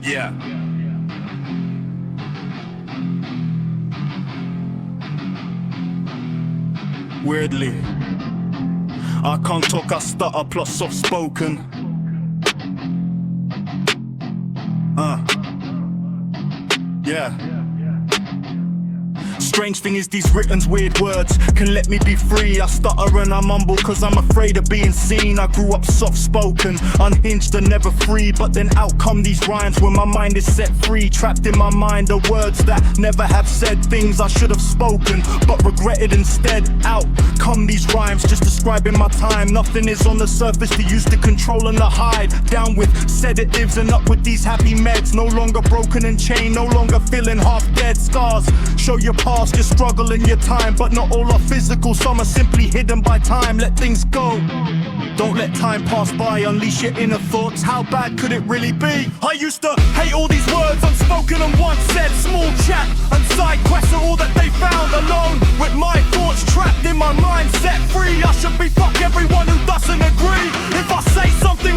Yeah. Weirdly, I can't talk, I stutter, plus soft spoken. Yeah. Strange thing is these written's weird words can let me be free. I stutter and I mumble cause I'm afraid of being seen. I grew up soft-spoken, unhinged and never free. But then out come these rhymes when my mind is set free. Trapped in my mind are words that never have said, things I should have spoken but regretted instead. Out come these rhymes just describing my time. Nothing is on the surface to use to control and to hide. Down with sedatives and up with these happy meds. No longer broken and chained, no longer feeling half dead. Scars show your past, your struggle and your time, but not all are physical, some are simply hidden by time. Let things go, don't let time pass by, unleash your inner thoughts. How bad could it really be? I used to hate all these words unspoken and once said. Small chat and side quests are all that they found. Alone with my thoughts trapped in my mind, set free. I should be fuck everyone who doesn't agree. If I say something